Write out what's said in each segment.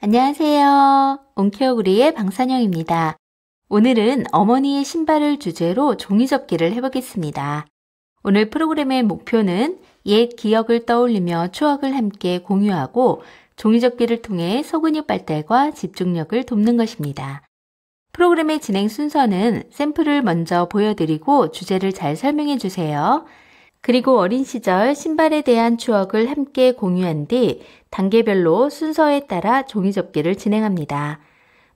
안녕하세요. 옹키어구리의 방선영입니다. 오늘은 어머니의 신발을 주제로 종이접기를 해보겠습니다. 오늘 프로그램의 목표는 옛 기억을 떠올리며 추억을 함께 공유하고 종이접기를 통해 소근육 발달과 집중력을 돕는 것입니다. 프로그램의 진행 순서는 샘플을 먼저 보여드리고 주제를 잘 설명해 주세요. 그리고 어린 시절 신발에 대한 추억을 함께 공유한 뒤 단계별로 순서에 따라 종이접기를 진행합니다.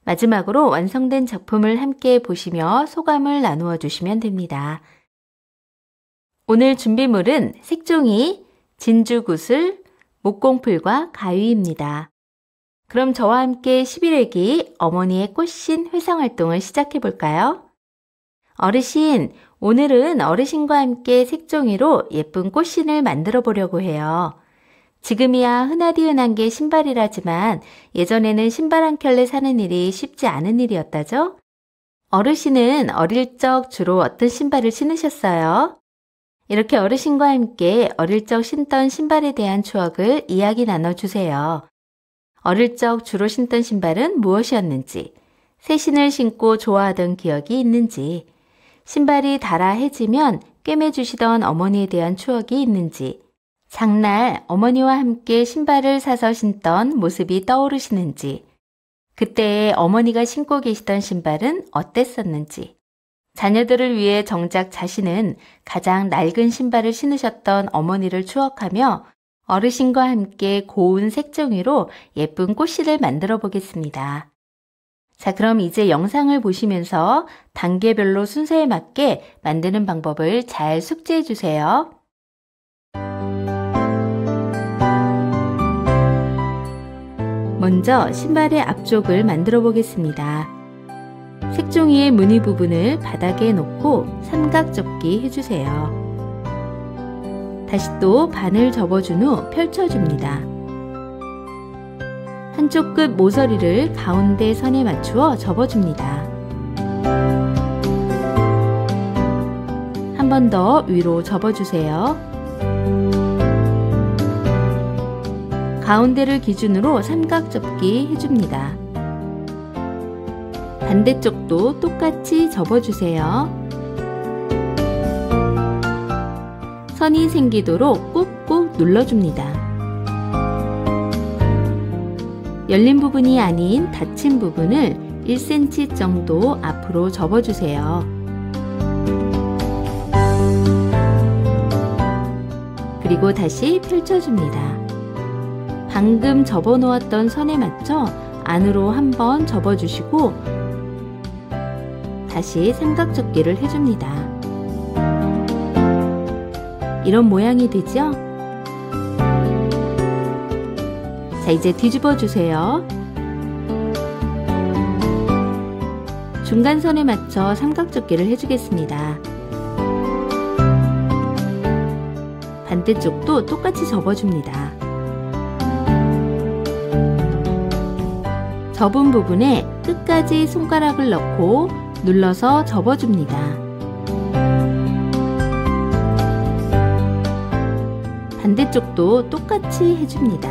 마지막으로 완성된 작품을 함께 보시며 소감을 나누어 주시면 됩니다. 오늘 준비물은 색종이, 진주구슬, 목공풀과 가위입니다. 그럼 저와 함께 11회기 어머니의 꽃신 회상활동을 시작해 볼까요? 어르신, 오늘은 어르신과 함께 색종이로 예쁜 꽃신을 만들어 보려고 해요. 지금이야 흔하디 흔한 게 신발이라지만 예전에는 신발 한 켤레 사는 일이 쉽지 않은 일이었다죠? 어르신은 어릴 적 주로 어떤 신발을 신으셨어요? 이렇게 어르신과 함께 어릴 적 신던 신발에 대한 추억을 이야기 나눠주세요. 어릴 적 주로 신던 신발은 무엇이었는지, 새 신을 신고 좋아하던 기억이 있는지, 신발이 닳아 해지면 꿰매주시던 어머니에 대한 추억이 있는지, 장날 어머니와 함께 신발을 사서 신던 모습이 떠오르시는지, 그때의 어머니가 신고 계시던 신발은 어땠었는지, 자녀들을 위해 정작 자신은 가장 낡은 신발을 신으셨던 어머니를 추억하며 어르신과 함께 고운 색종이로 예쁜 꽃신을 만들어 보겠습니다. 자, 그럼 이제 영상을 보시면서 단계별로 순서에 맞게 만드는 방법을 잘 숙지해 주세요. 먼저 신발의 앞쪽을 만들어 보겠습니다. 색종이의 무늬 부분을 바닥에 놓고 삼각접기 해주세요. 다시 또 반을 접어준 후 펼쳐줍니다. 한쪽 끝 모서리를 가운데 선에 맞추어 접어줍니다. 한 번 더 위로 접어주세요. 가운데를 기준으로 삼각접기 해줍니다. 반대쪽도 똑같이 접어주세요. 선이 생기도록 꾹꾹 눌러줍니다. 열린 부분이 아닌 닫힌 부분을 1cm 정도 앞으로 접어주세요. 그리고 다시 펼쳐줍니다. 방금 접어놓았던 선에 맞춰 안으로 한번 접어주시고 다시 삼각접기를 해줍니다. 이런 모양이 되죠? 자, 이제 뒤집어 주세요. 중간선에 맞춰 삼각접기를 해주겠습니다. 반대쪽도 똑같이 접어줍니다. 접은 부분에 끝까지 손가락을 넣고 눌러서 접어줍니다. 반대쪽도 똑같이 해줍니다.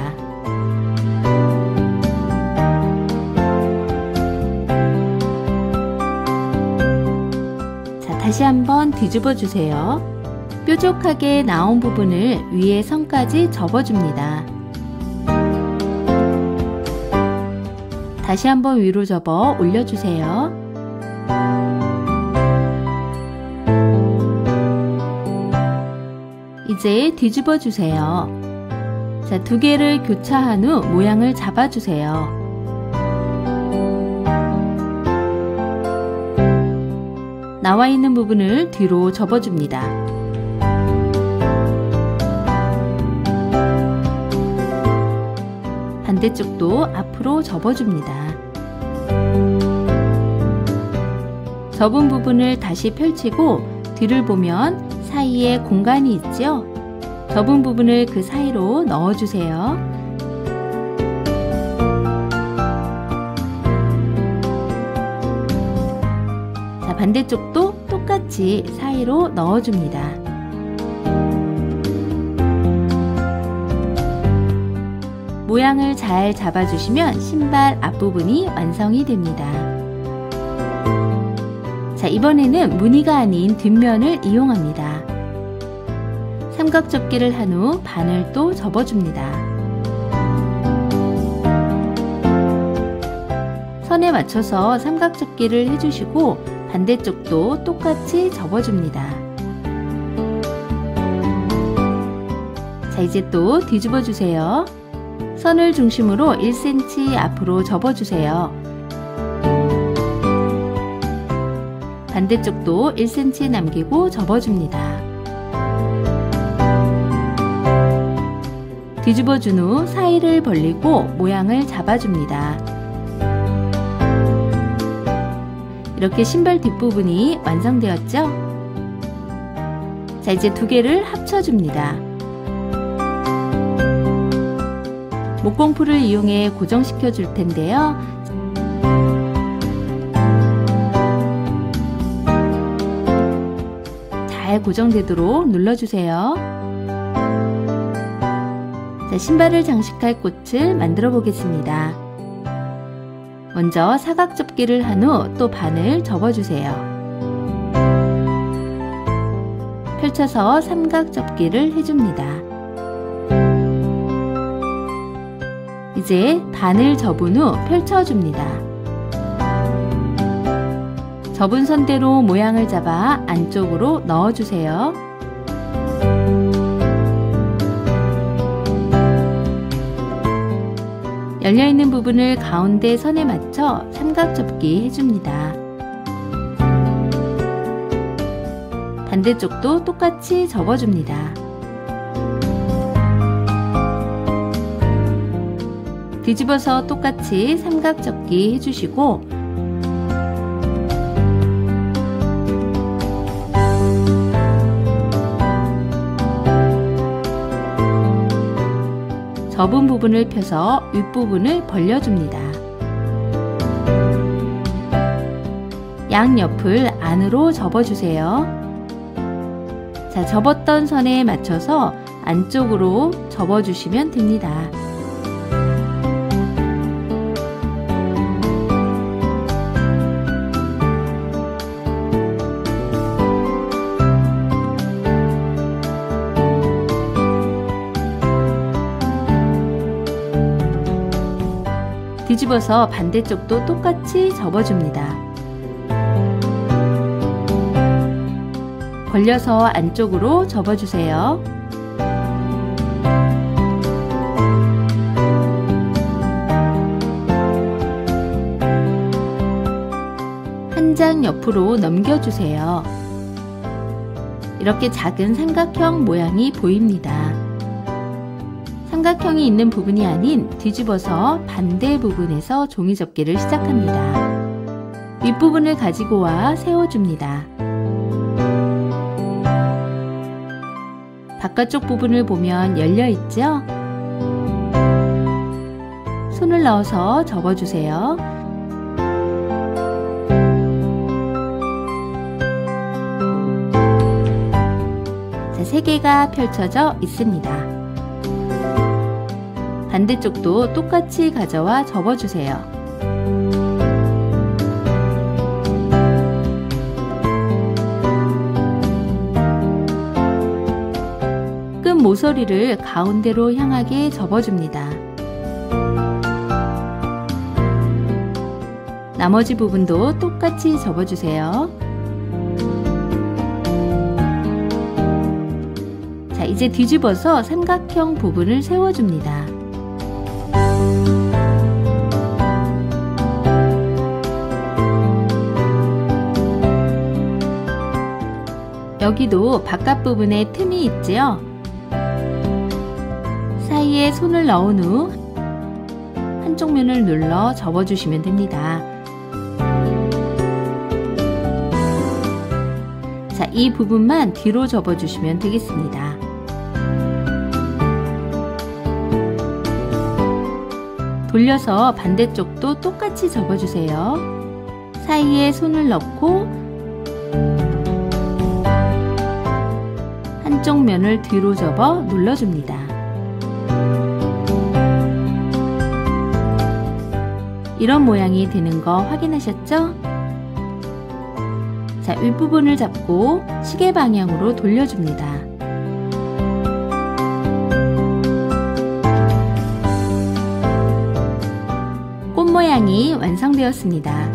자, 다시 한번 뒤집어 주세요. 뾰족하게 나온 부분을 위에 선까지 접어줍니다. 다시 한번 위로 접어 올려주세요. 이제 뒤집어 주세요. 자, 두 개를 교차한 후 모양을 잡아주세요. 나와 있는 부분을 뒤로 접어줍니다. 반대쪽도 앞으로 접어줍니다. 접은 부분을 다시 펼치고 뒤를 보면 사이에 공간이 있죠? 접은 부분을 그 사이로 넣어주세요. 자, 반대쪽도 똑같이 사이로 넣어줍니다. 모양을 잘 잡아주시면 신발 앞부분이 완성이 됩니다. 자, 이번에는 무늬가 아닌 뒷면을 이용합니다. 삼각 접기를 한 후 반을 또 접어줍니다. 선에 맞춰서 삼각 접기를 해주시고 반대쪽도 똑같이 접어줍니다. 자, 이제 또 뒤집어 주세요. 선을 중심으로 1cm 앞으로 접어주세요. 반대쪽도 1cm 남기고 접어줍니다. 뒤집어준 후 사이를 벌리고 모양을 잡아줍니다. 이렇게 신발 뒷부분이 완성되었죠? 자, 이제 두 개를 합쳐줍니다. 목공풀을 이용해 고정시켜 줄 텐데요. 잘 고정되도록 눌러주세요. 자, 신발을 장식할 꽃을 만들어 보겠습니다. 먼저 사각 접기를 한 후 또 반을 접어주세요. 펼쳐서 삼각 접기를 해줍니다. 이제 반을 접은 후 펼쳐줍니다. 접은 선대로 모양을 잡아 안쪽으로 넣어주세요. 열려있는 부분을 가운데 선에 맞춰 삼각 접기 해줍니다. 반대쪽도 똑같이 접어줍니다. 뒤집어서 똑같이 삼각 접기 해주시고 접은 부분을 펴서 윗부분을 벌려줍니다. 양옆을 안으로 접어주세요. 자, 접었던 선에 맞춰서 안쪽으로 접어주시면 됩니다. 뒤집어서 반대쪽도 똑같이 접어줍니다. 벌려서 안쪽으로 접어주세요. 한 장 옆으로 넘겨주세요. 이렇게 작은 삼각형 모양이 보입니다. 삼각형이 있는 부분이 아닌 뒤집어서 반대 부분에서 종이접기를 시작합니다. 윗부분을 가지고 와 세워줍니다. 바깥쪽 부분을 보면 열려있죠? 손을 넣어서 접어주세요. 자, 3개가 펼쳐져 있습니다. 반대쪽도 똑같이 가져와 접어주세요. 끈 모서리를 가운데로 향하게 접어줍니다. 나머지 부분도 똑같이 접어주세요. 자, 이제 뒤집어서 삼각형 부분을 세워줍니다. 여기도 바깥 부분에 틈이 있지요? 사이에 손을 넣은 후 한쪽 면을 눌러 접어주시면 됩니다. 자, 이 부분만 뒤로 접어주시면 되겠습니다. 돌려서 반대쪽도 똑같이 접어주세요. 사이에 손을 넣고 한쪽 면을 뒤로 접어 눌러줍니다. 이런 모양이 되는 거 확인하셨죠? 자, 윗부분을 잡고 시계 방향으로 돌려줍니다. 꽃 모양이 완성되었습니다.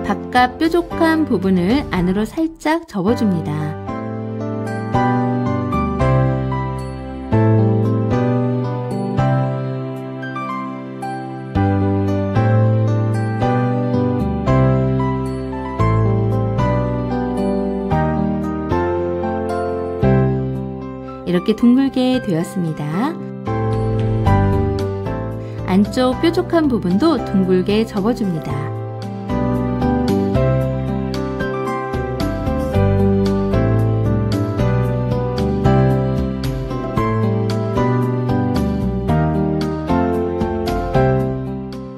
바깥 뾰족한 부분을 안으로 살짝 접어줍니다. 이렇게 둥글게 되었습니다. 안쪽 뾰족한 부분도 둥글게 접어줍니다.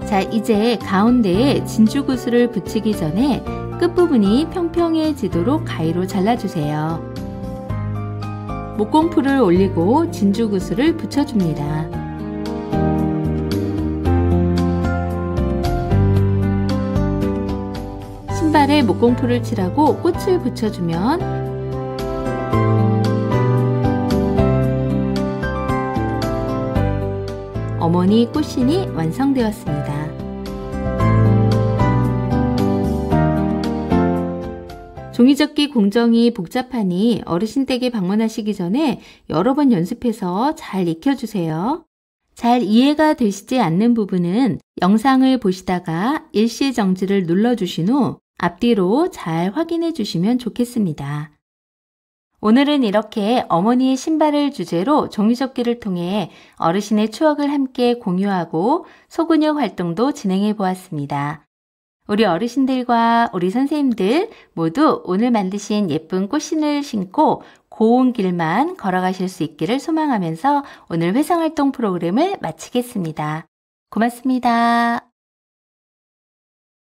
자, 이제 가운데에 진주구슬을 붙이기 전에 끝부분이 평평해지도록 가위로 잘라주세요. 목공풀을 올리고 진주구슬을 붙여줍니다. 신발에 목공풀을 칠하고 꽃을 붙여주면 어머니 꽃신이 완성되었습니다. 종이접기 공정이 복잡하니 어르신 댁에 방문하시기 전에 여러 번 연습해서 잘 익혀주세요. 잘 이해가 되시지 않는 부분은 영상을 보시다가 일시정지를 눌러주신 후 앞뒤로 잘 확인해 주시면 좋겠습니다. 오늘은 이렇게 어머니의 신발을 주제로 종이접기를 통해 어르신의 추억을 함께 공유하고 소근육 활동도 진행해 보았습니다. 우리 어르신들과 우리 선생님들 모두 오늘 만드신 예쁜 꽃신을 신고 고운 길만 걸어가실 수 있기를 소망하면서 오늘 회상활동 프로그램을 마치겠습니다. 고맙습니다.